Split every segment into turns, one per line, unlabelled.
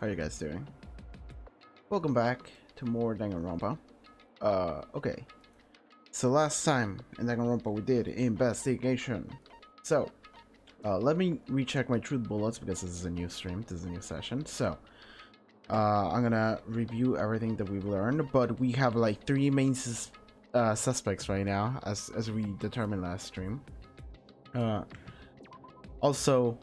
How you guys doing? Welcome back to more Danganronpa. Okay. So last time in Danganronpa we did investigation. So, let me recheck my truth bullets because this is a new stream, this is a new session. So, I'm gonna review everything that we've learned, but we have like three main suspects right now, as we determined last stream. Also,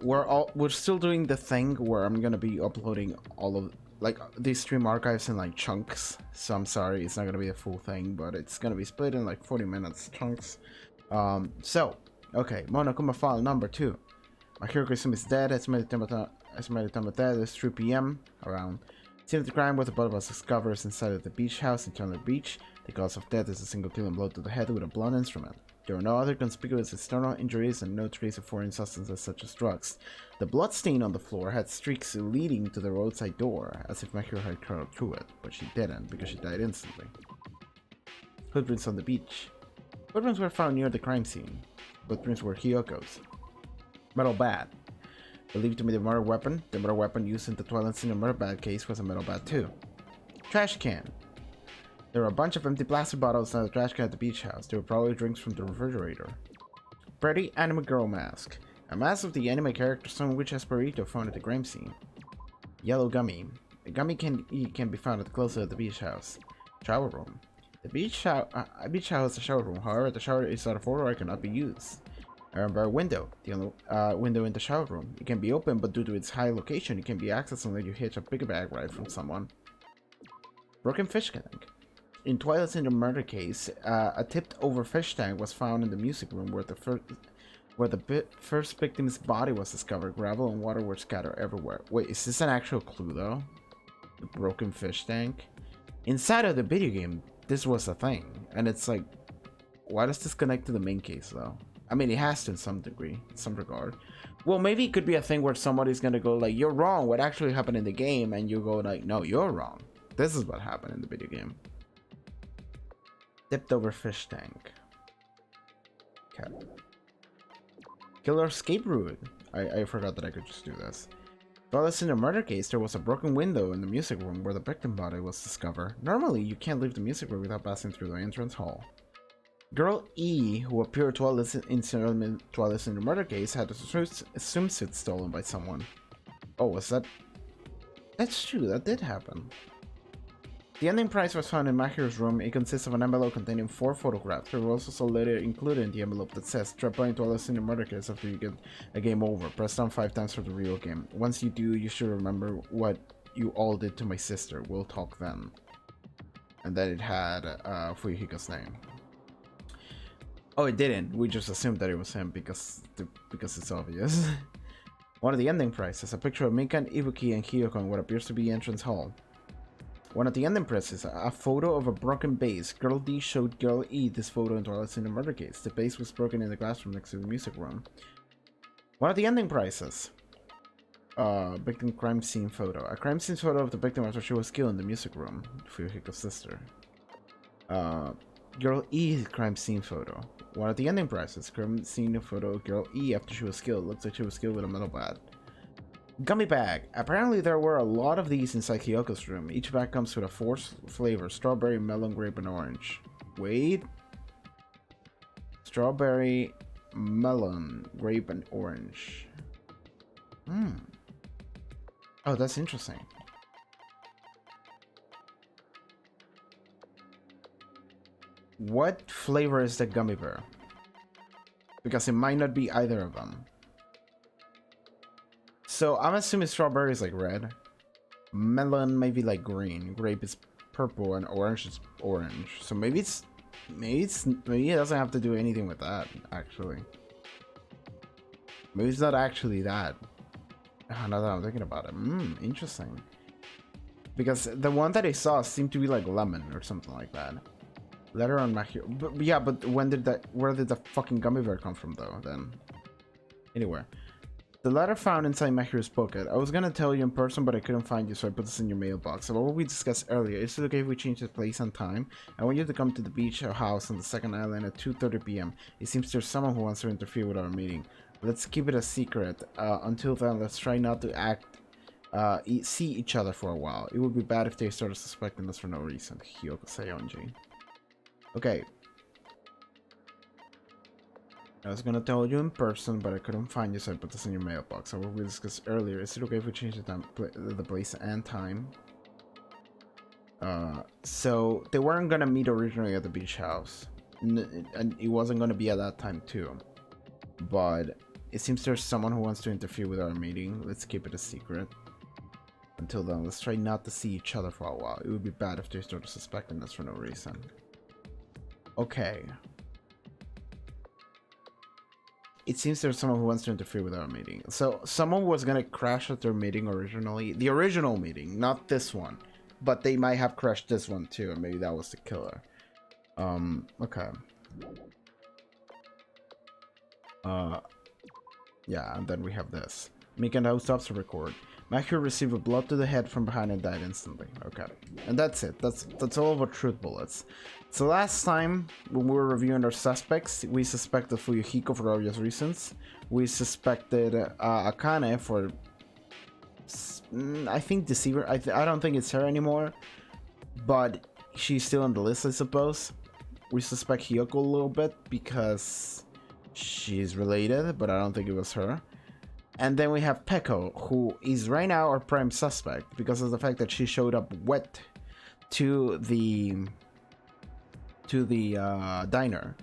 we're still doing the thing where I'm gonna be uploading all of like these stream archives in like chunks. So I'm sorry, it's not gonna be a full thing, but it's gonna be split in like 40 minutes chunks. Okay, Monokuma file number 2. Mahiro is dead. Estimated time of death is 3 p.m. around. Scene of the crime where the body was discovered is inside of the beach house in Chandler Beach. The cause of death is a single killing blow to the head with a blunt instrument. There are no other conspicuous external injuries and no trace of foreign substances such as drugs. The blood stain on the floor had streaks leading to the roadside door, as if Mahiro had crawled through it, but she didn't because she died instantly. Footprints on the beach. Footprints were found near the crime scene. Footprints were Hyoko's. Metal bat. Believed to be the murder weapon. The murder weapon used in the Twilight Scene murder bat case was a metal bat too. Trash can. There were a bunch of empty plastic bottles in the trash can at the beach house. They were probably drinks from the refrigerator. Pretty anime girl mask. A mask of the anime character Son Witch Esperito found at the crime scene. Yellow gummy. The gummy can be found at the closet of the beach house. Shower room. The beach house is a shower room. However, the shower is out of order and cannot be used. Iron bar window. The only window in the shower room. It can be open, but due to its high location, it can be accessed unless you hitch a bag ride from someone. Broken fish tank. In Twilight Scene murder case, a tipped-over fish tank was found in the music room where the first victim's body was discovered. Gravel and water were scattered everywhere. Wait, is this an actual clue though? The broken fish tank? Inside of the video game, this was a thing, and it's like, why does this connect to the main case though? I mean, it has to in some degree, in some regard. Well, maybe it could be a thing where somebody's gonna go like, you're wrong, what actually happened in the game, and you go like, no, you're wrong. This is what happened in the video game. Tipped over fish tank. Okay. Killer escape route. I forgot that I could just do this. While it's in a murder case, there was a broken window in the music room where the victim body was discovered. Normally, you can't leave the music room without passing through the entrance hall. Girl E, who appeared twice in the murder case, had a swimsuit stolen by someone. Oh, was that? That's true, that did happen. The ending prize was found in Mahiro's room. It consists of an envelope containing 4 photographs. There was also a letter included in the envelope that says, "Drop by into Twilight Scene murder case after you get a game over. Press down 5 times for the real game. Once you do, you should remember what you all did to my sister. We'll talk then." And then it had Fuyuhiko's name. Oh, it didn't. We just assumed that it was him because it's obvious. One of the ending prizes, a picture of Mikan, Ibuki, and Hyoko in what appears to be the entrance hall. One of the ending prizes, a photo of a broken vase. Girl D showed Girl E this photo in Twilight Scene murder case. The vase was broken in the classroom next to the music room. One of the ending prizes, victim crime scene photo. A crime scene photo of the victim after she was killed in the music room. Fuyuhiko's sister. Girl E crime scene photo. One of the ending prizes, crime scene photo of Girl E after she was killed. Looks like she was killed with a metal bat. Gummy bag. Apparently there were a lot of these inside Hyoko's room. Each bag comes with a 4 flavors: strawberry, melon, grape, and orange. Wait. Strawberry, melon, grape, and orange. Oh, that's interesting. What flavor is the gummy bear? Because it might not be either of them. So I'm assuming strawberry is like red. Melon maybe like green. Grape is purple, and orange is orange. So maybe it doesn't have to do anything with that actually. Maybe it's not actually that. Now that I'm thinking about it, interesting. Because the one that I saw seemed to be like lemon or something like that. Letter on Mahiro. But yeah, but where did the fucking gummy bear come from though? Then anyway. The letter found inside Mahiro's pocket. I was gonna tell you in person, but I couldn't find you, so I put this in your mailbox. About what we discussed earlier, is it okay if we change the place and time? I want you to come to the beach house on the second island at 2:30 p.m. It seems there's someone who wants to interfere with our meeting. Let's keep it a secret. Until then, let's try not to act see each other for a while. It would be bad if they started suspecting us for no reason. Hyoko Sayonji. Okay. I was gonna tell you in person, but I couldn't find you, so I put this in your mailbox. What we discussed earlier, is it okay if we change the time, the place and time? So they weren't gonna meet originally at the beach house, and it wasn't gonna be at that time too. But it seems there's someone who wants to interfere with our meeting. Let's keep it a secret. Until then, let's try not to see each other for a while. It would be bad if they started suspecting us for no reason. Okay. It seems there's someone who wants to interfere with our meeting. So someone was gonna crash at their meeting originally. The original meeting, not this one. But they might have crashed this one too, and maybe that was the killer. Okay. Yeah, and then we have this. Mika now stops to record. Makio received a blow to the head from behind and died instantly. Okay. And that's it. That's all about truth bullets. So last time, when we were reviewing our suspects, we suspected Fuyuhiko for obvious reasons. We suspected Akane for... I think Deceiver. I don't think it's her anymore. But she's still on the list, I suppose. We suspect Hyoko a little bit because she's related, but I don't think it was her. And then we have Peko, who is right now our prime suspect because of the fact that she showed up wet to the diner,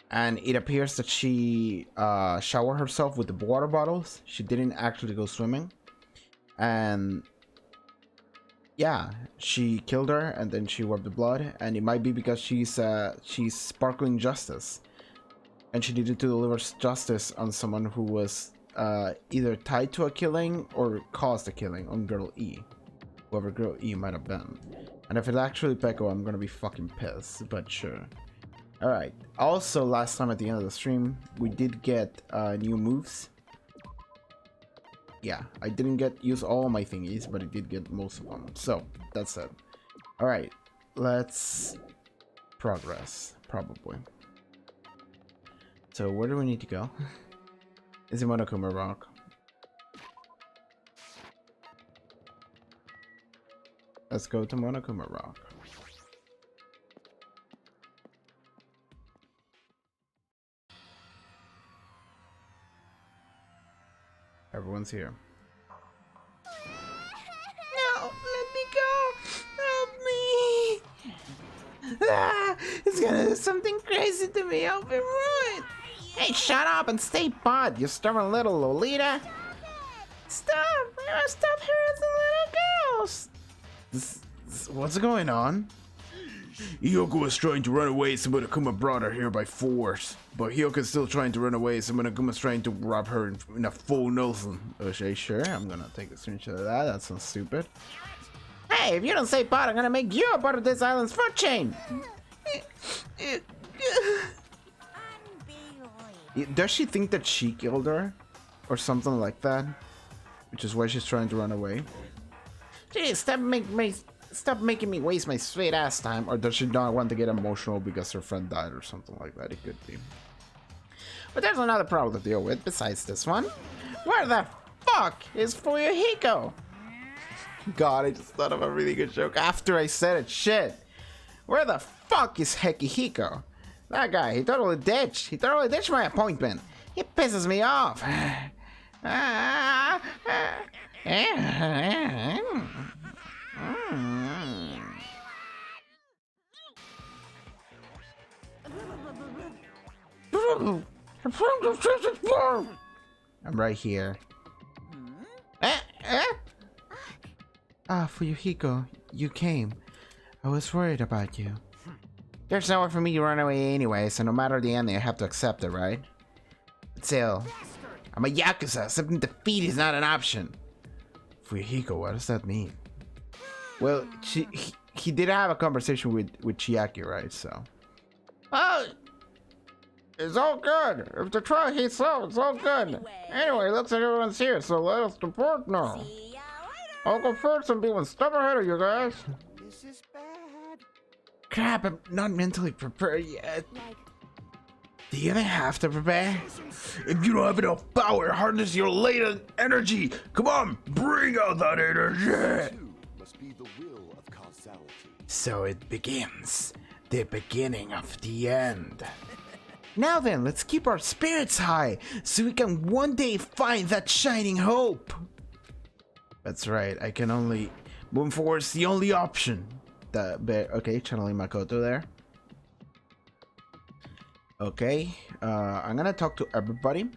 and it appears that she showered herself with the water bottles. She didn't actually go swimming, and yeah, she killed her and then she wiped the blood. And it might be because she's sparkling justice, and she needed to deliver justice on someone who was either tied to a killing or caused a killing on Girl E, whoever Girl E might have been. And if it's actually Peko, I'm gonna be fucking pissed, but sure. Alright, also last time at the end of the stream, we did get new moves. Yeah, I didn't use all of my thingies, but I did get most of them. So, that's it. Alright, let's progress, probably. So, where do we need to go? Is it Monokuma Rock? Let's go to Monokuma Rock. Everyone's here. No, let me go! Help me! Ah, it's gonna do something crazy to me. I'll be ruined. Hey, shut up and stay put, you stubborn little Lolita! Stop! I must stop harassing little girls! What's going on? Hyoko was trying to run away, so Monokuma brought her here by force. But Hyoko's still trying to run away, so Monokuma's trying to rob her in a full Nelson. Okay, sure, I'm gonna take a screenshot of that. That sounds stupid. Hey, if you don't say pot, I'm gonna make you a part of this island's food chain! Does she think that she killed her? Or something like that? Which is why she's trying to run away? Jeez, stop making me waste my sweet ass time. Or does she not want to get emotional because her friend died or something like that? It could be. But there's another problem to deal with besides this one. Where the fuck is Fuyuhiko? God, I just thought of a really good joke after I said it. Shit. Where the fuck is Hekihiko? That guy, he totally ditched my appointment. He pisses me off. I'm right here. Ah, Fuyuhiko, you came. I was worried about you. There's nowhere for me to run away anyway, so no matter the ending, I have to accept it, right? Still, I'm a Yakuza. Accepting defeat is not an option. Fuyuhiko, what does that mean? Well, he did have a conversation with Chiaki, right? So. Oh, it's all good. If the trial heats up, it's all good. Anyway, looks like everyone's here, so let us depart now. I'll go first and be one step ahead of you guys.
This is bad.
Crap, I'm not mentally prepared yet. Do you even have to prepare? If you don't have enough power, harness your latent energy. Come on, bring out that energy.
Must be the will of causality.
So it begins. The beginning of the end. Now then, let's keep our spirits high so we can one day find that shining hope. That's right, I can only... Move forward is the only option. Okay, channeling Makoto there. Okay, I'm gonna talk to everybody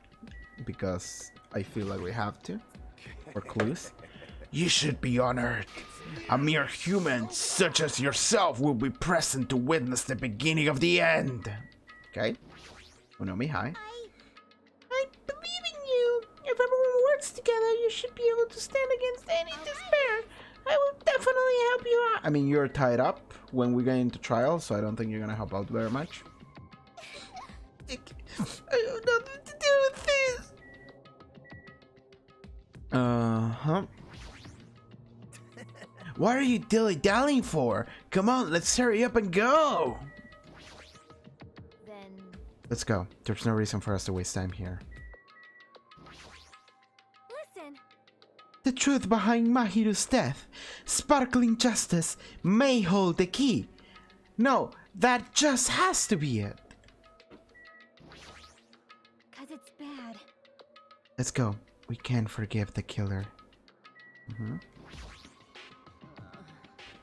because I feel like we have to. For clues. You should be honored. A mere human such as yourself will be present to witness the beginning of the end. Okay. Unomi, hi.
I believe in you. If everyone works together, you should be able to stand against any despair. I will definitely help you out.
I mean, you're tied up when we get into trial, so I don't think you're gonna help out very much.
I have nothing to do with this.
Uh-huh. What are you dilly-dallying for? Come on, let's hurry up and go!
Then
Let's go. There's no reason for us to waste time here.
listen.
The truth behind Mahiru's death, sparkling justice, may hold the key. No, that just has to be it.
'Cause it's bad.
Let's go. We can't forgive the killer.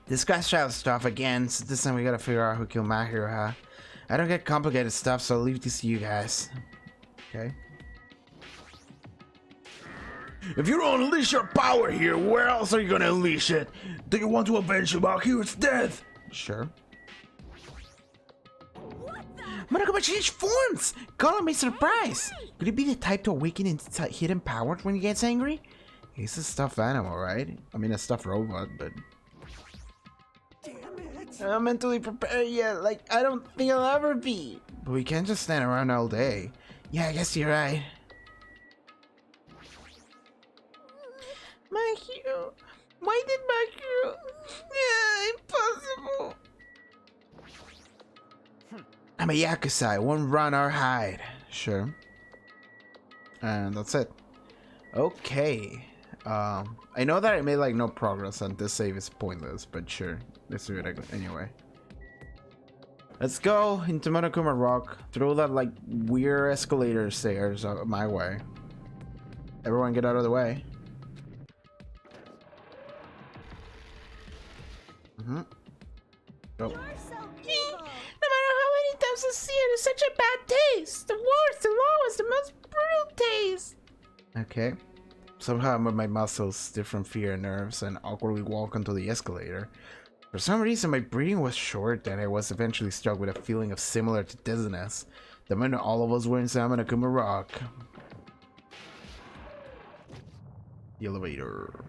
This guy's child stuff again, so this time we gotta figure out who killed Mahiru, huh? I don't get complicated stuff, so I'll leave this to you guys. Okay. If you don't unleash your power here, where else are you gonna unleash it? Do you want to avenge Mahiru's death? Sure. Monokuma changed forms! Color me surprise! Could he be the type to awaken its hidden powers when he gets angry? He's a stuffed animal, right? I mean, a stuffed robot, but... I'm not mentally prepared yet. Like, I don't think I'll ever be. But we can't just stand around all day. Yeah, I guess you're right.
Mahiru. Why did Mahiru? Impossible.
I'm a Yakuza. I won't run or hide. Sure. And that's it. Okay. I know that I made like no progress and this save is pointless, but sure. Let's do it anyway. Let's go into Monokuma Rock. Throw that like weird escalator stairs my way. Everyone get out of the way. Go.
You're so
No
evil.
matter how many times I see it, it's such a bad taste. The worst, the lowest, the most brutal taste.
Okay. Somehow I move my muscles, stiff from fear and nerves, and awkwardly walk onto the escalator. For some reason, my breathing was short, and I was eventually struck with a feeling of similar to dizziness. The moment all of us were inside Monokuma Rock. The elevator.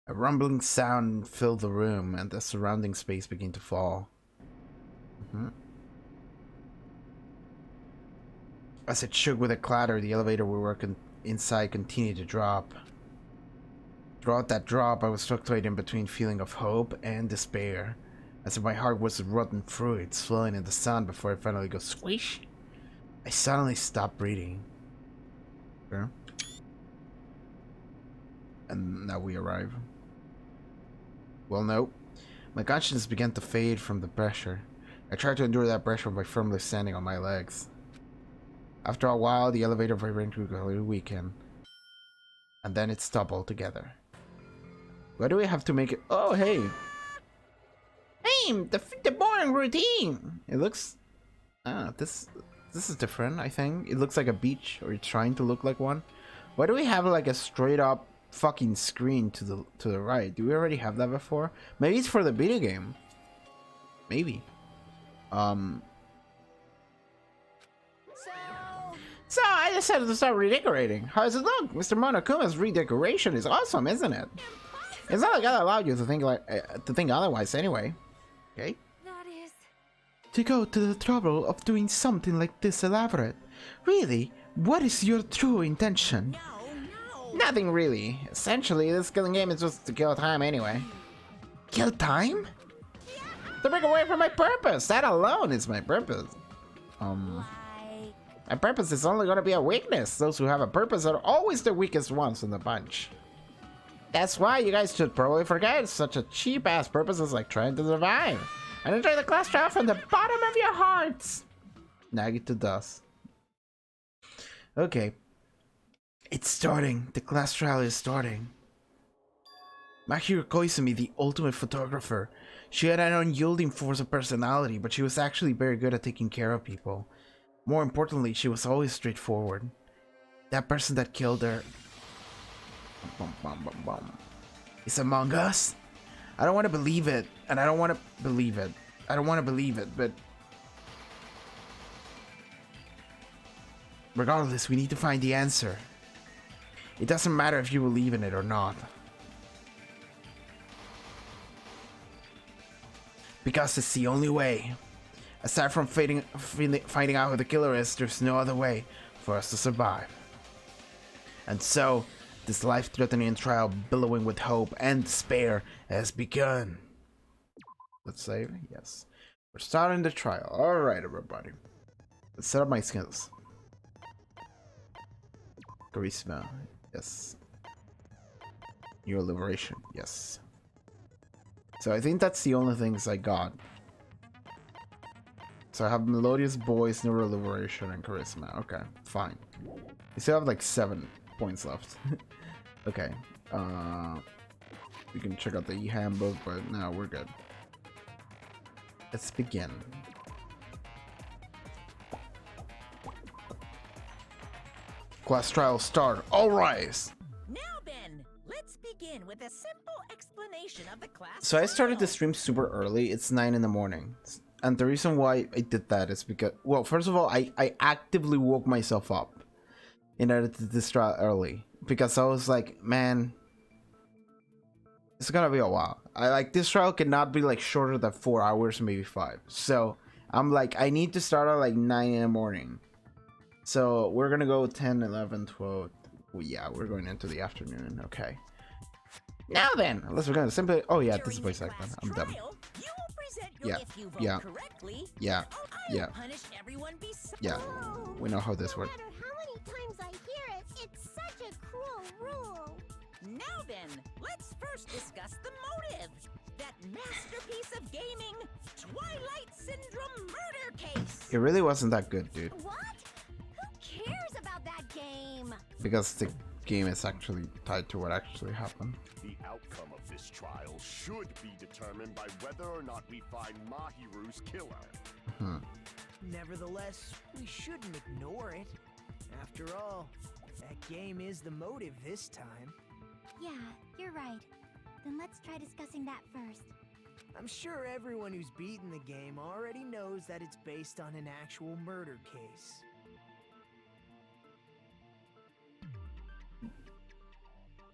A rumbling sound filled the room, and the surrounding space began to fall. As it shook with a clatter, the elevator we were inside continued to drop. Throughout that drop, I was fluctuating between feeling of hope and despair, as if my heart was a rotten fruit swelling in the sun before it finally goes squish. I suddenly stopped breathing. Sure. And now we arrive. Well, no. My consciousness began to fade from the pressure. I tried to endure that pressure by firmly standing on my legs. After a while, the elevator vibrated gradually weakened. And then it stopped altogether. Why do we have to make it? Oh, hey!
Hey, the boring routine.
It looks... this is different, I think. It looks like a beach, or it's trying to look like one. Why do we have like a straight up fucking screen to the right? Do we already have that before? Maybe it's for the video game. Maybe.
So I decided to start redecorating. How does it look? Mr. Monokuma's redecoration is awesome, isn't it?
It's not like I allowed you to think otherwise anyway. Okay.
That is.
To go to the trouble of doing something like this elaborate. Really? What is your true intention?
Nothing really. Essentially, this killing game is just to kill time anyway.
Kill time? To break away from my purpose! That alone is my purpose.
Like,
My purpose is only gonna be a weakness. Those who have a purpose are always the weakest ones in the bunch. That's why you guys should probably forget such a cheap-ass purpose as like trying to survive. And enjoy the class trial from the bottom of your hearts! Nagi to dust. Okay. It's starting. The class trial is starting. Mahiro Koizumi, the ultimate photographer. She had an unyielding force of personality, but she was actually very good at taking care of people. More importantly, she was always straightforward. That person that killed her is among us? I don't want to believe it, and I don't want to believe it. I don't want to believe it, but regardless, we need to find the answer. It doesn't matter if you believe in it or not. Because it's the only way. Aside from finding out who the killer is, there's no other way for us to survive. And so, this life-threatening trial billowing with hope and despair has begun. Let's save. Yes. We're starting the trial. Alright, everybody. Let's set up my skills. Charisma. Yes. Your liberation. Yes. So I think that's the only things I got. So I have melodious voice, neuro liberation, and charisma. Okay, fine. We still have like 7 points left. Okay. We can check out the e-handbook, but no, we're good. Let's begin. Class trial start. All rise.
Now then, let's begin with a simple explanation of the class.
So I started the
trial.
stream super early. It's 9 in the morning. And the reason why I did that is because, well, first of all, I actively woke myself up in order to do this trial early. Because I was like, man, it's gonna be a while. This trial cannot be like shorter than 4 hours, maybe 5. So I'm like, I need to start at like 9 in the morning. So we're gonna go 10, 11, 12. Well, yeah, we're going into the afternoon. Okay. Now then, unless we're gonna simply. Oh yeah, this is voice acting. I'm dumb.
You will present your
Yeah,
if you vote
yeah,
correctly.
yeah,
I
yeah.
will punish everyone besides.
Yeah, we know how this
No
works.
matter how many times I hear it, it's such a cruel rule.
Now then, let's first discuss the motive. That masterpiece of gaming, Twilight Syndrome murder case.
It really wasn't that good, dude.
What? Who cares about that game?
Because the game is actually tied to what actually happened.
The outcome of this trial should be determined by whether or not we find Mahiru's killer.
Nevertheless, we shouldn't ignore it. After all, that game is the motive this time.
Yeah, you're right. Then let's try discussing that first.
I'm sure everyone who's beaten the game already knows that it's based on an actual murder case.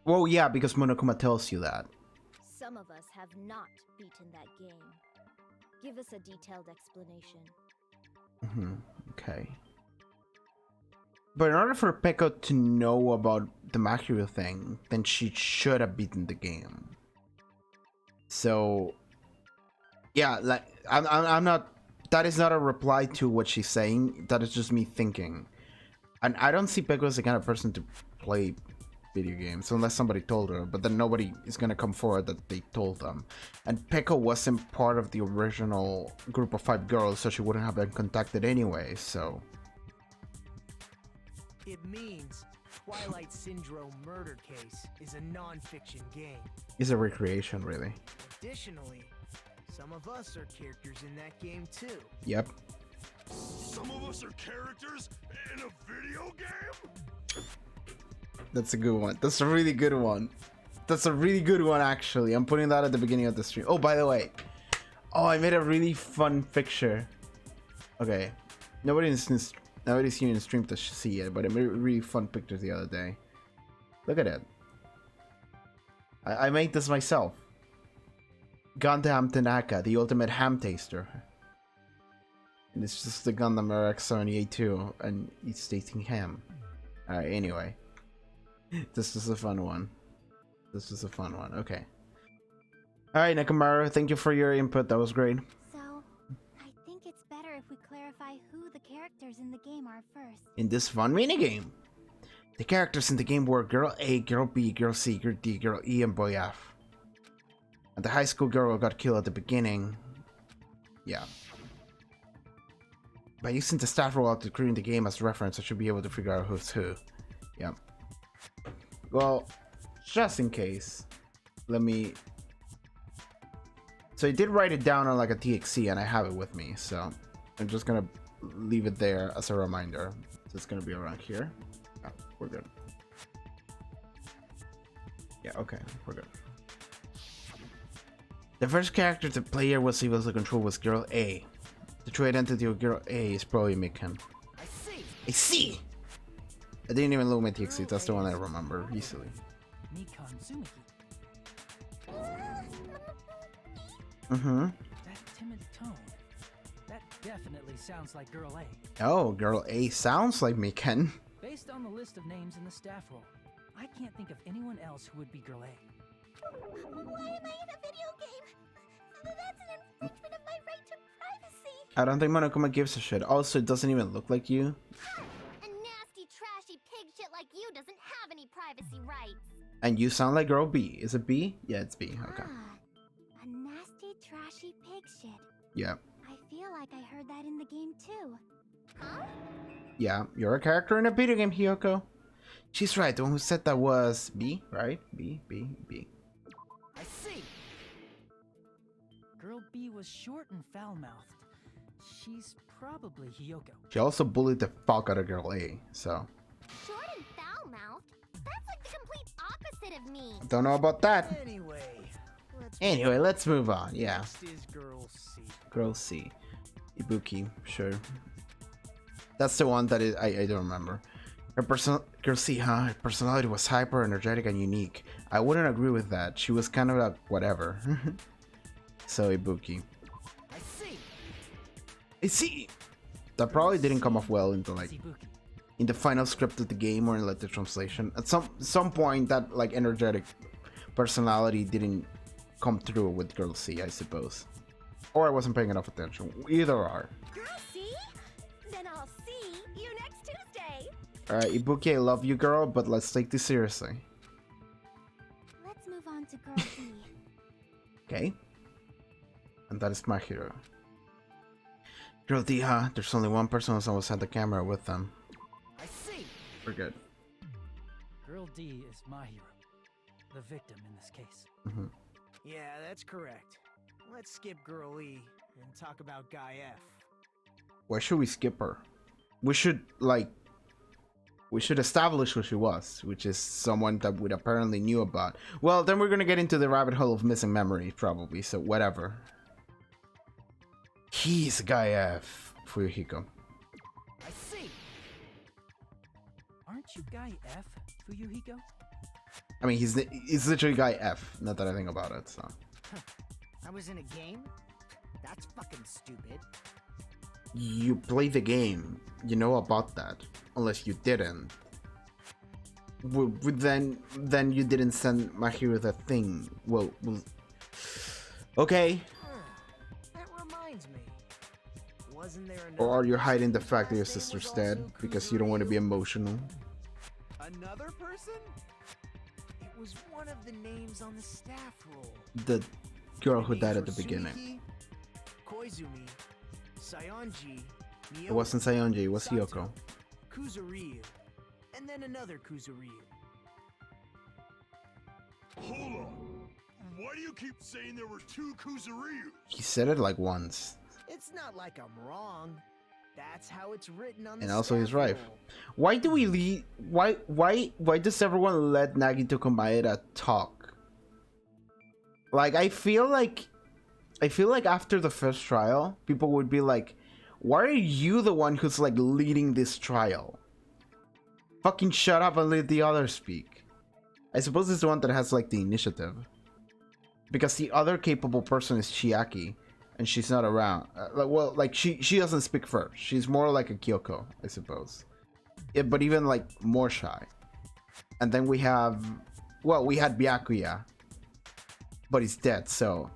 Well, yeah, because Monokuma tells you that.
Some of us have not beaten that game. Give us a detailed explanation.
Okay. But in order for Peko to know about the Mahiro thing, then she should have beaten the game. So, yeah, like I'm not. That is not a reply to what she's saying. That is just me thinking, and I don't see Peko as the kind of person to play video games unless somebody told her. But then nobody is gonna come forward that they told them. And Peko wasn't part of the original group of 5 girls, so she wouldn't have been contacted anyway. So.
It means Twilight Syndrome murder case is a non-fiction game.
It's a recreation, really.
Additionally, some of us are characters in that game too.
Yep.
Some of us are characters in a video game?
That's a good one. That's a really good one. That's a really good one, actually. I'm putting that at the beginning of the stream. Oh, by the way. Oh, I made a really fun picture. Okay. Nobody's here in the stream to see it, but I made a really fun picture the other day. Look at it. I made this myself. Gundam Tanaka, the ultimate ham taster. And it's just the Gundam RX-78 and he's tasting ham. Alright, anyway. This is a fun one. This is a fun one. Okay. Alright, Nakamaru, thank you for your input. That was great.
So, I think it's better if we clarify who the characters in the game are first.
In this fun minigame, the characters in the game were Girl A, Girl B, Girl C, Girl D, Girl E, and Boy F. And the high school girl who got killed at the beginning. Yeah. By using the stat roll to create the game as reference, I should be able to figure out who's who. Yeah. Well, just in case, let me... So I did write it down on like a TXT and I have it with me, so I'm just gonna leave it there as a reminder. So it's gonna be around here. Oh, we're good. Yeah, okay, we're good. The first character the player was able to control was Girl A. The true identity of Girl A is probably Mikan. I see! I didn't even look at my TXT, that's the one I remember easily. Mm-hmm.
That timid tone. That definitely sounds like Girl A.
Oh, Girl A sounds like Mikan.
Based on the list of names in the staff roll, I can't think of anyone else who would be Girl A.
Why am I in a video game? That's an infringement of my right to privacy.
I don't think Monokuma gives a shit. Also, it doesn't even look like you.
A nasty, trashy pig shit like you doesn't have any privacy rights.
And you sound like Girl B. Is it B? Yeah, it's B. Okay.
A nasty, trashy pig shit.
Yeah.
I feel like I heard that in the game too. Huh?
Yeah, you're a character in a video game, Hiyoko. She's right. The one who said that was B, right? B.
I see. Girl B was short and foul-mouthed. She's probably Hiyoko.
She also bullied the fuck out of Girl A, so.
Short and foul-mouthed? That's like the complete opposite of me.
Don't know about that.
Anyway,
Let's move on. Yeah.
next is Girl C.
Girl C. Ibuki, sure. That's the one that I don't remember. Girl C, huh? Her personality was hyper, energetic, and unique. I wouldn't agree with that. She was kind of like whatever. So Ibuki. I see. That probably didn't come off well into like in the final script of the game or in like the translation. At some point, that like energetic personality didn't come through with Girl C, I suppose. Or I wasn't paying enough attention. Either are.
Girl, see? Then I'll see you next Tuesday.
Alright, Ibuki, I love you, girl, but let's take this seriously.
Let's move on to Girl B.
Okay. And that is my hero. Girl D, huh? There's only one person who's always had the camera with them.
I see.
We're good.
Girl D is my hero. The victim in this case.
Mm-hmm.
Yeah, that's correct. Let's skip Girl E and talk about Guy F.
Why should we skip her? We should establish who she was, which is someone that we apparently knew about. Well, then we're gonna get into the rabbit hole of missing memory, probably, so whatever. He's Guy F. Fuyuhiko.
I see. Aren't you Guy F, Fuyuhiko?
I mean, he's literally Guy F, not that I think about it, so.
I was in a game? That's fucking stupid.
You play the game. You know about that. Unless you didn't. Then you didn't send my hero the thing. Well, okay.
That reminds me. Wasn't there
Or are you
another
hiding the
person
fact that your
whose last name
sister's
was
dead
also
because you don't want to be
Kuzuryu?
emotional?
Another person? It was one of the names on the staff roll.
The girl who
The
died
names
at the
were
beginning.
Suiki, Koizumi, Sayonji,
It wasn't Sayonji, it was
Sato,
Hiyoko.
Kuzuryu, and then another Kuzuryu.
Hold on. Why do you keep saying there were two Kuzuryu?
He said it like once.
It's not like I'm wrong. That's how it's written on the
And also he's
staff
right.
roll.
Why do we leave? Why does everyone let Nagito Komaeda talk? Like I feel like after the first trial, people would be like, why are you the one who's like leading this trial? Fucking shut up and let the others speak. I suppose it's the one that has like the initiative. Because the other capable person is Chiaki, and she's not around. She doesn't speak first. She's more like a Kyoko, I suppose. Yeah, but even like more shy. And then we have, we had Byakuya. but he's dead, so.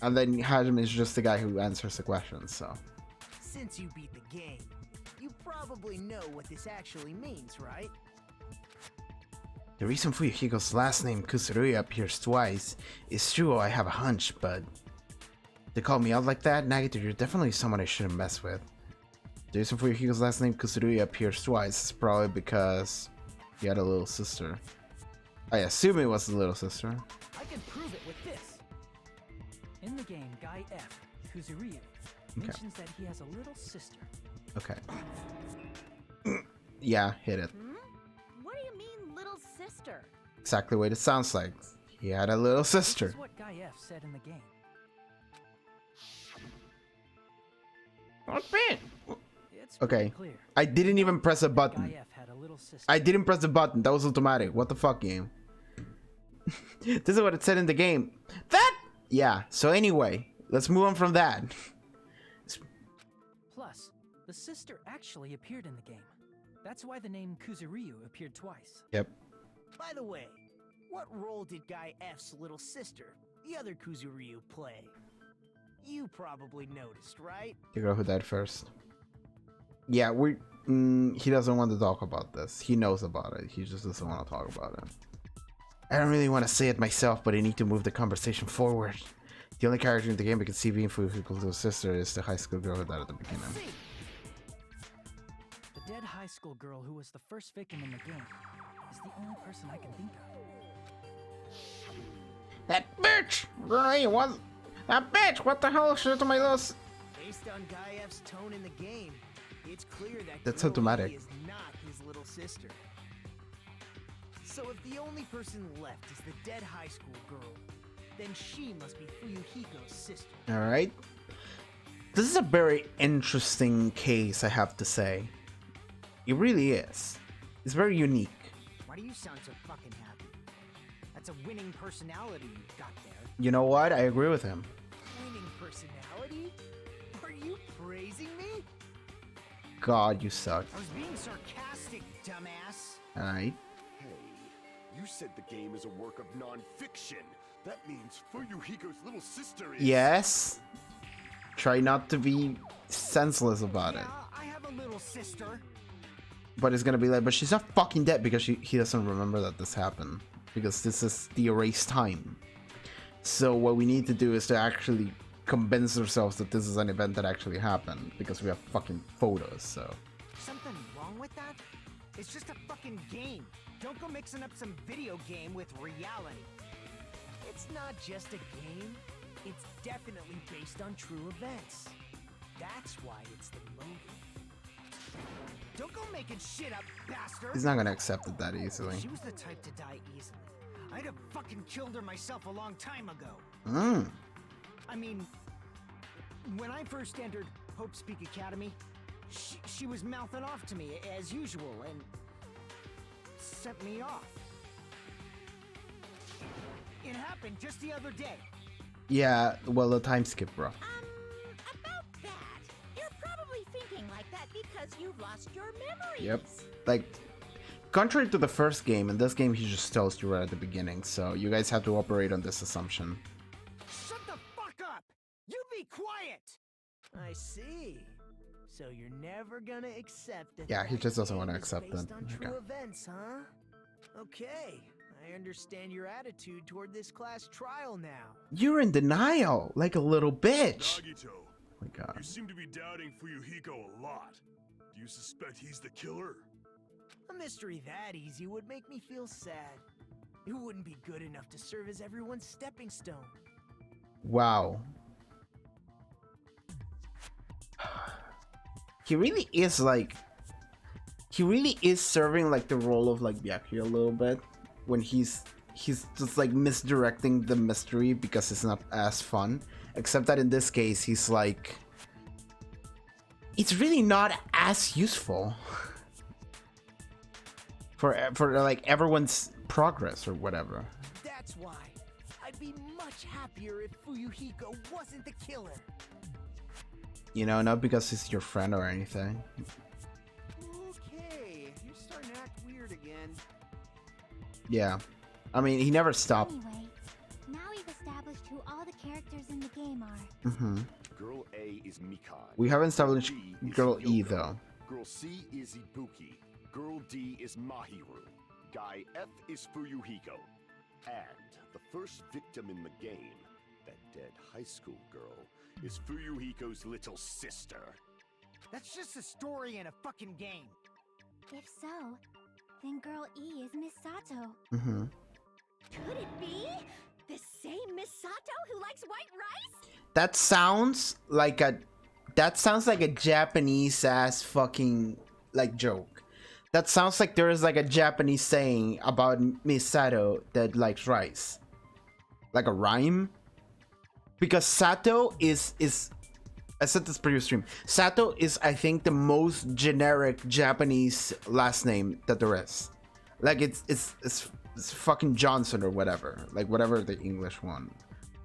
And then Hajime is just the guy who answers the questions, so.
Since you beat the game, you probably know what this actually means, right?
The reason Fuyuhiko's last name Kusuruya appears twice is true. I have a hunch, but they call me out like that, Nagito, you're definitely someone I shouldn't mess with. The reason Fuyuhiko's last name Kusuruya appears twice is probably because he had a little sister. I assume it was the little sister.
I can prove it with this. In the game, Guy F, Kuzuryu, mentions that he has a little sister.
Okay. Yeah, hit it.
What do you mean, little sister?
Exactly what it sounds like. He had a little
This
sister.
is what Guy F said in the game.
Not bad.
It's pretty
Okay.
clear.
I didn't even press a
Guy
button.
F had a little sister.
I didn't press the button. That was automatic. What the fuck, game? This is what it said in the game. That? Yeah. So anyway, let's move on from that.
Plus, the sister actually appeared in the game. That's why the name Kuzuryu appeared twice.
Yep.
By the way, what role did Guy F's little sister, the other Kuzuryu, play? You probably noticed, right?
The girl who died first. Yeah, he doesn't want to talk about this. He knows about it. He just doesn't want to talk about it. I don't really want to say it myself, but I need to move the conversation forward. The only character in the game we can see being Fuyuhiko's little sister is the high school girl who died at the beginning.
See,
The dead high school girl who was the first victim in the game is the only person I can think of.
That bitch! Right, what? That bitch! What the hell should I do to my little...
based on Guy F's tone in the game, it's clear that
That's
girl
automatic.
A is not his little sister. So if the only person left is the dead high school girl, then she must be Fuyuhiko's sister.
Alright. This is a very interesting case, I have to say. It really is. It's very unique.
Why do you sound so fucking happy? That's a winning personality you've got there.
You know what? I agree with him.
Winning personality? Are you praising me?
God, you suck.
I was being sarcastic, dumbass.
Alright.
Hey, you said the game is a work of non-fiction. That means Fuyuhiko's little sister is...
Yes. Try not to be senseless about it.
Yeah, I have a little sister.
But it's gonna be like, but she's not fucking dead because he doesn't remember that this happened. Because this is the erased time. So what we need to do is to actually convince ourselves that this is an event that actually happened. Because we have fucking photos, so.
Something wrong with that? It's just a fucking game. Don't go mixing up some video game with reality. It's not just a game. It's definitely based on true events. That's why it's the motive. Don't go making shit up, bastard!
He's not gonna accept it that easily.
She was the type to die easily. I'd have fucking killed her myself a long time ago. I mean, when I first entered Hope Speak Academy, she was mouthing off to me as usual and sent me off. It happened just the other day.
Yeah, well, the time skip, bro.
About that. You're probably thinking like that because you've lost your memories.
Yep. Like, contrary to the first game, in this game he just tells you right at the beginning, so you guys have to operate on this assumption.
Shut the fuck up! You be quiet! I see. So you're never gonna accept that.
Yeah, he
that
just doesn't
game
wanna
is
accept
based
it.
on
Okay.
true events, huh? Okay, I understand your attitude toward this class trial now.
You're in denial, like a little bitch.
Nagito,
Oh my god.
you seem to be doubting Fuyuhiko a lot. Do you suspect he's the killer?
A mystery that easy would make me feel sad. It wouldn't be good enough to serve as everyone's stepping stone.
Wow. He really is like... He really is serving like the role of like Byakuya a little bit. When he's just like misdirecting the mystery because it's not as fun. Except that in this case, he's like... It's really not as useful. For like everyone's progress or whatever.
That's why. I'd be much happier if Fuyuhiko wasn't the killer.
You know, not because he's your friend or anything.
Okay, you're starting to act weird again.
Yeah. I mean, he never stopped.
Anyway, now we've established established who all the characters in the game are.
Mm-hmm.
Girl A is Mikan.
We haven't established
B is
Girl E
Yoko.
though.
Girl C is Ibuki. Girl D is Mahiru. Guy F is Fuyuhiko. And the first victim in the game, that dead high school girl, is Fuyuhiko's little sister.
That's just a story in a fucking game.
If so, then Girl E is Miss Sato.
Mm-hmm.
Could it be the same Miss Sato who likes white rice?
That sounds like a Japanese ass fucking like joke. That sounds like there is like a Japanese saying about Misato that likes rice. Like a rhyme. Because Sato is I said this previous stream. Sato is, I think, the most generic Japanese last name that there is. Like it's fucking Johnson or whatever. Like whatever the English one.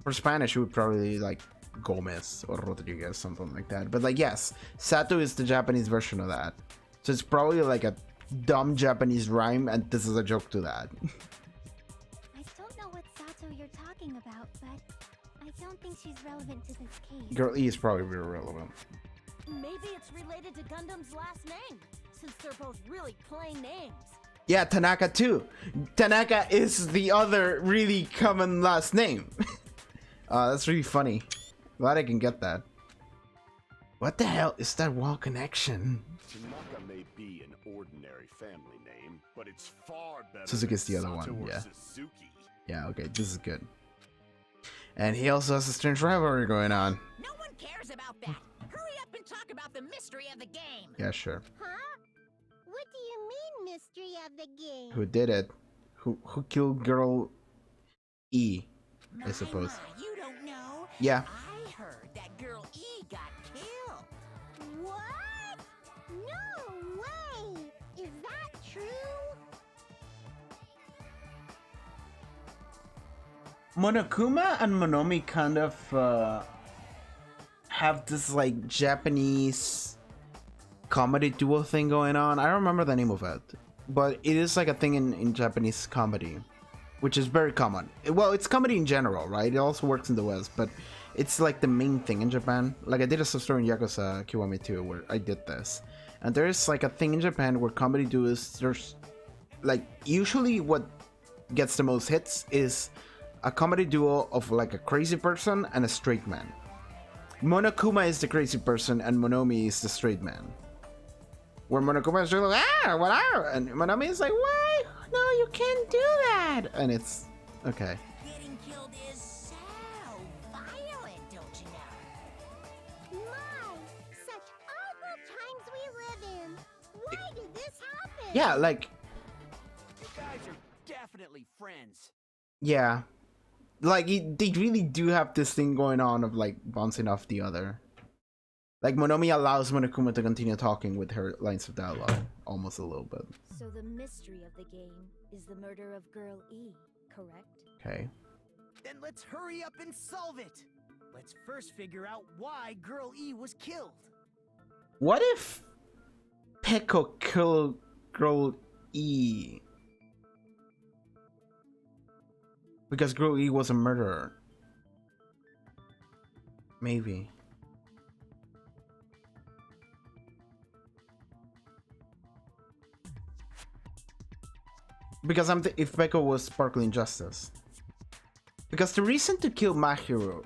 For Spanish, it would probably like Gomez or Rodriguez, something like that. But like, yes, Sato is the Japanese version of that. So it's probably like a dumb Japanese rhyme, and this is a joke to that.
I don't know what Sato you're talking about, but I don't think she's relevant to this case.
Girl E is probably very relevant.
Maybe it's related to Gundam's last name, since they're both really plain names.
Yeah, Tanaka too. Tanaka is the other really common last name. That's really funny. Glad I can get that. What the hell is that wall connection?
Tanaka may be an ordinary family name, but it's far better
Suzuki's
than
the other
Sato
one,
or
yeah.
Suzuki.
Yeah, okay, this is good. And he also has a strange rivalry going on.
No one cares about that. Hurry up and talk about the mystery of the game.
Yeah, sure.
Huh? What do you mean, mystery of the game?
Who did it? Who killed Girl E? I suppose.
My, you don't know.
Yeah.
I heard that girl E got killed.
What? No way! Is that true?
Monokuma and Monomi kind of have this like Japanese comedy duo thing going on. I don't remember the name of it, but it is like a thing in Japanese comedy, which is very common. Well, it's comedy in general, right? It also works in the West, but it's like the main thing in Japan. Like I did a sub-story in Yakuza Kiwami 2 where I did this, and there is like a thing in Japan where comedy duos, there's like usually what gets the most hits is a comedy duo of like a crazy person and a straight man. Monokuma is the crazy person and Monomi is the straight man. Where Monokuma is just like, whatever, and Monomi is like, why? No, you can't do that. And it's okay.
Getting killed is so violent, don't you know?
My, such awful times we live in. Why did this happen?
Yeah, like,
You guys are definitely friends.
yeah. Like, they really do have this thing going on of like bouncing off the other. Like, Monomi allows Monokuma to continue talking with her lines of dialogue, almost a little bit.
So the mystery of the game is the murder of Girl E, correct?
Okay.
Then let's hurry up and solve it. Let's first figure out why Girl E was killed.
What if Peko killed Girl E? Because Girl E was a murderer. Maybe. Because if Peko was Sparkling Justice. Because the reason to kill Mahiru,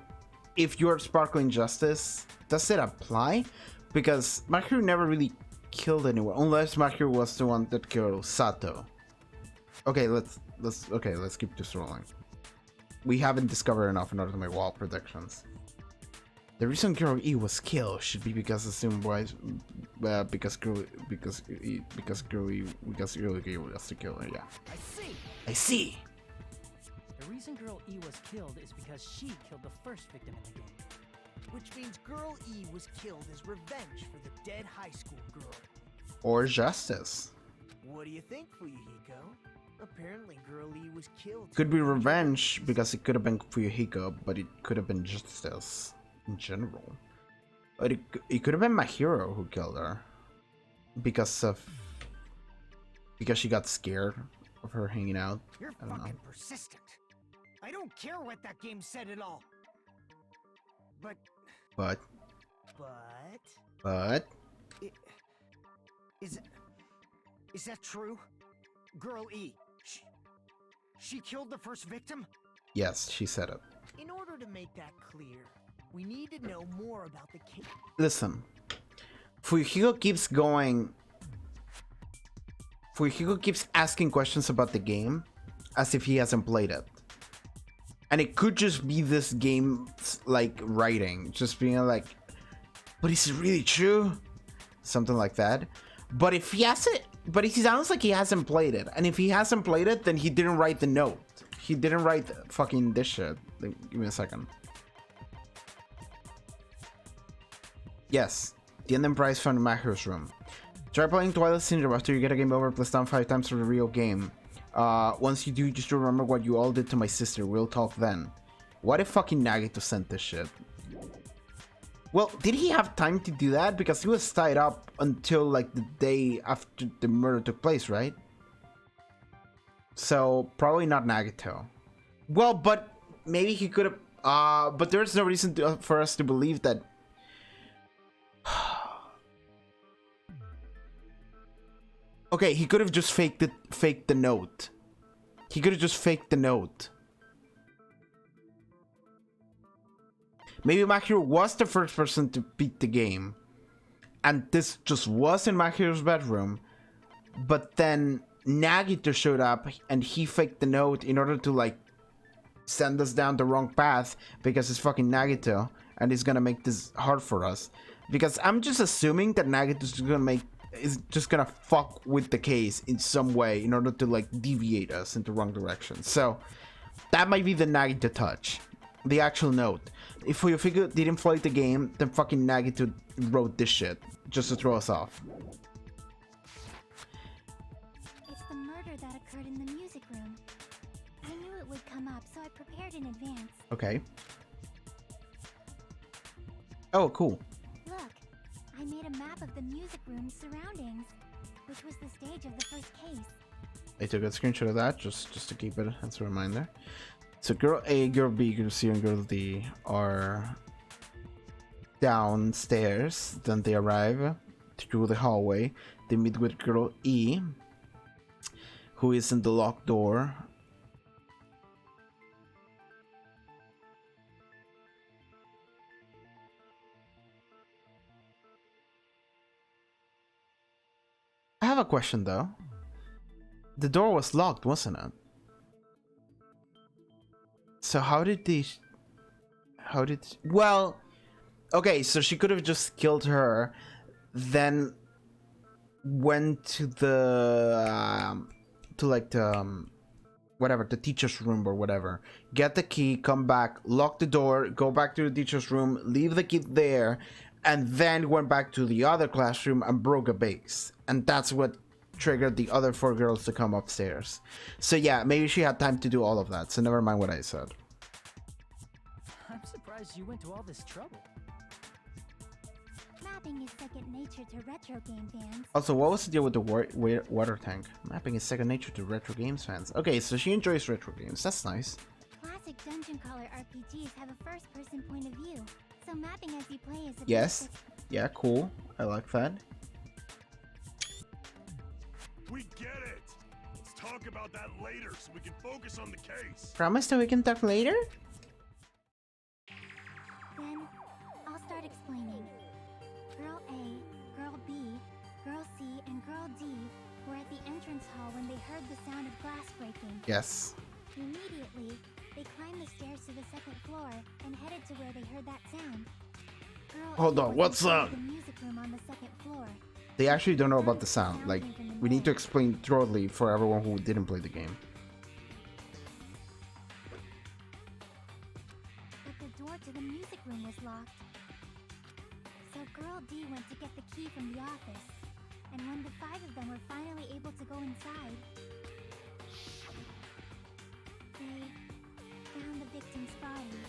if you're Sparkling Justice, does it apply? Because Mahiru never really killed anyone, unless Mahiru was the one that killed Sato. Okay, let's keep this rolling. We haven't discovered enough in order to make wall predictions. The reason Girl E was killed should be because assumed was because Girl E was to kill her. Yeah. I see.
The reason Girl E was killed is because she killed the first victim in the game.
Which means Girl E was killed as revenge for the dead high school girl.
Or justice.
What do you think, Fuyuhiko? Apparently Girl E was killed.
Could be revenge because it could have been Fuyuhiko, but it could have been justice in general. But it could have been Mahiro who killed her because she got scared of her hanging out.
You're
I don't know.
fucking persistent. I don't care what that game said at all. But,
But
i- is that true? Girl E, she killed the first victim?
yes, she said it.
In order to make that clear, we need to know more about the case.
Listen, Fuyuhiko keeps going. Fuyuhiko keeps asking questions about the game as if he hasn't played it. And it could just be this game's like writing, just being like, but is it really true? Something like that. But if he hasn't, but it sounds like he hasn't played it. And if he hasn't played it, then he didn't write the note. He didn't write fucking this shit. Like, give me a second. Yes, the ending prize from the Mahiru's room. Try playing Twilight Syndrome after you get a game over, plus down 5 times for the real game. Once you do, just remember what you all did to my sister. We'll talk then. What if fucking Nagito sent this shit? Well, did he have time to do that? Because he was tied up until like the day after the murder took place, right? So probably not Nagito. Well, but maybe he could have. But there's no reason for us to believe that. Okay, he could have just faked the note. He could have just faked the note. Maybe Mahiru was the first person to beat the game, and this just was in Mahiru's bedroom. But then Nagito showed up, and he faked the note in order to like send us down the wrong path because it's fucking Nagito, and he's gonna make this hard for us. Because I'm just assuming that Nagito's is just gonna fuck with the case in some way in order to like deviate us into the wrong direction. So that might be the Nagito touch, the actual note. If Fuyuhiko didn't play the game, then fucking Nagito wrote this shit just to throw us off.
It's the murder that occurred in the music room. I knew it would come up, so I prepared in advance.
Okay. Oh, cool.
Look, I made a map of the music room's surroundings, which was the stage of the first case.
I took a screenshot of that just to keep it as a reminder. So girl A, girl B, girl C, and girl D are downstairs. Then they arrive through the hallway. They meet with girl E, who is in the locked door. I have a question though. The door was locked, wasn't it? So well, okay, so she could have just killed her, then went to the whatever, the teacher's room or whatever, get the key, come back, lock the door, go back to the teacher's room, leave the key there, and then went back to the other classroom and broke a vase. And that's what triggered the other 4 girls to come upstairs. So yeah, maybe she had time to do all of that, so never mind what I said.
I'm surprised you went to all this trouble.
Mapping is second nature to retro game fans.
Also, what was the deal with the water tank? Mapping is second nature to retro games fans. Okay, so she enjoys retro games. That's nice.
Classic dungeon crawler RPGs have a first-person point of view, so mapping as you play is a
Yes.
basic.
Yeah, cool. I like that.
We get it! Let's talk about that later so we can focus on the case.
Promise that we can talk later?
Then, I'll start explaining. Girl A, Girl B, Girl C, and Girl D were at the entrance hall when they heard the sound of glass breaking.
Yes.
Immediately, they climbed the stairs to the second floor and headed to where they heard that sound. Girl
Hold
A
on,
was
what's
inside
up?
the music room on the second floor.
They actually don't know about the sound. Like, we need to explain thoroughly for everyone who didn't play the game.
But the door to the music room was locked. So Girl D went to get the key from the office. And when the 5 of them were finally able to go inside, they found the victim's body,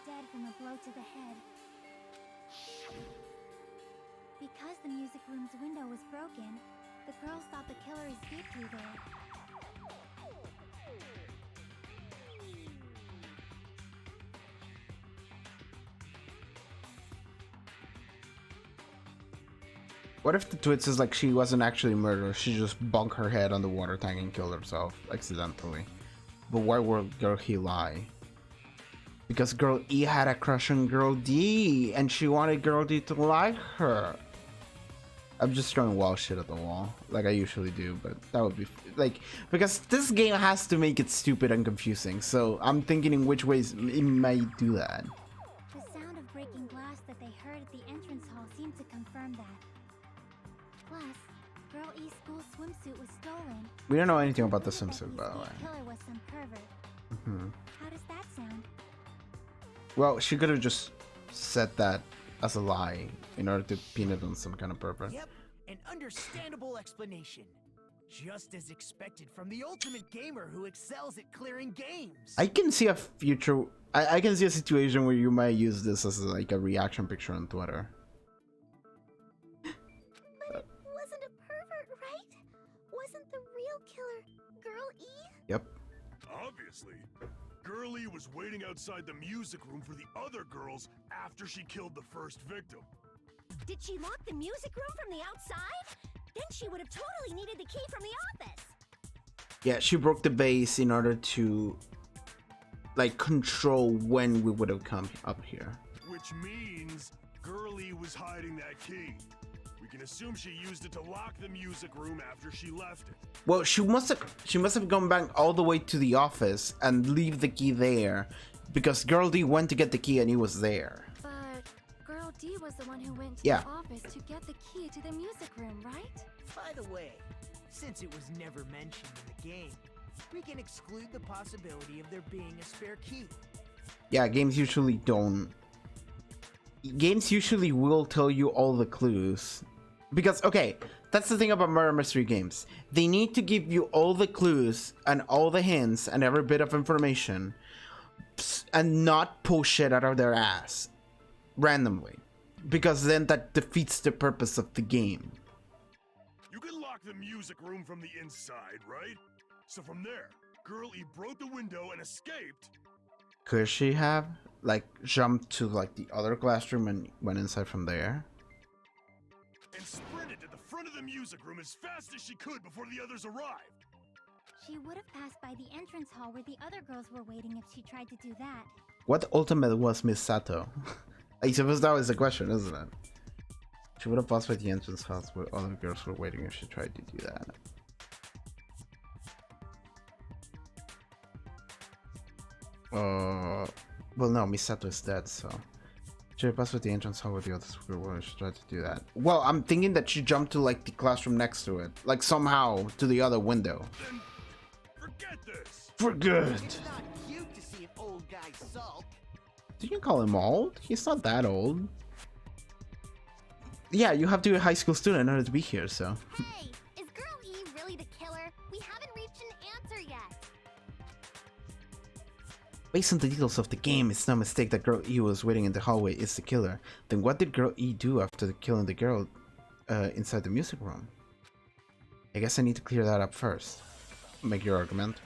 dead from a blow to the head. Because the music room's window was broken, the girls thought the killer escaped through there.
What if the twist is like she wasn't actually murdered, she just bunked her head on the water tank and killed herself accidentally? But why would Girl E lie? Because Girl E had a crush on Girl D, and she wanted Girl D to like her. I'm just throwing wild shit at the wall, like I usually do, but that would be like, because this game has to make it stupid and confusing, so I'm thinking in which ways it might do that.
The sound of breaking glass that they heard at the entrance hall seemed to confirm that. Plus, Girl E's school swimsuit was stolen.
We don't know anything about the
Believe that
swimsuit, by the
E's
way.
killer was some pervert. How does that sound?
Well, she could have just said that as a lie in order to pin it on some kind of purpose.
Yep, an understandable explanation. Just as expected from the ultimate gamer who excels at clearing games.
I can see a future. I can see a situation where you might use this as like a reaction picture on Twitter.
But it wasn't a pervert, right? Wasn't the real killer Girl E?
Yep.
Obviously. Girlie was waiting outside the music room for the other girls after she killed the first victim.
Did she lock the music room from the outside? Then she would have totally needed the key from the office.
Yeah, she broke the base in order to like control when we would have come up here.
Which means Girlie was hiding that key. We can assume she used it to lock the music room after she left it.
Well, she must have gone back all the way to the office and leave the key there, because Girl D went to get the key and he was there.
But Girl D was the one who went to
Yeah.
the office to get the key to the music room, right?
By the way, since it was never mentioned in the game, we can exclude the possibility of there being a spare key.
Yeah, games usually don't. Games usually will tell you all the clues. Because, okay, that's the thing about murder mystery games. They need to give you all the clues and all the hints and every bit of information and not pull shit out of their ass randomly. Because then that defeats the purpose of the game.
You can lock the music room from the inside, right? So from there, Girlie broke the window and escaped.
Could she have, like, jumped to, like, the other classroom and went inside from there?
And sprinted to the front of the music room as fast as she could before the others arrived.
She would have passed by the entrance hall where the other girls were waiting if she tried to do that.
What ultimate was Miss Sato? I suppose that was the question, isn't it? She would have passed by the entrance house where other girls were waiting if she tried to do that. Well, no, Miss Sato is dead, so she would have passed by the entrance hall where the others were waiting if she tried to do that. Well, I'm thinking that she jumped to like the classroom next to it, like somehow to the other window.
Then forget this.
For good.
It's not cute to see an old guy sulk.
Did you call him old? He's not that old. Yeah, you have to be a high school student in order to be here, so.
Hey, is Girl E really the killer? We haven't reached an answer yet.
Based on the details of the game, it's no mistake that Girl E was waiting in the hallway is the killer. Then what did Girl E do after killing the girl inside the music room? I guess I need to clear that up first. Make your argument.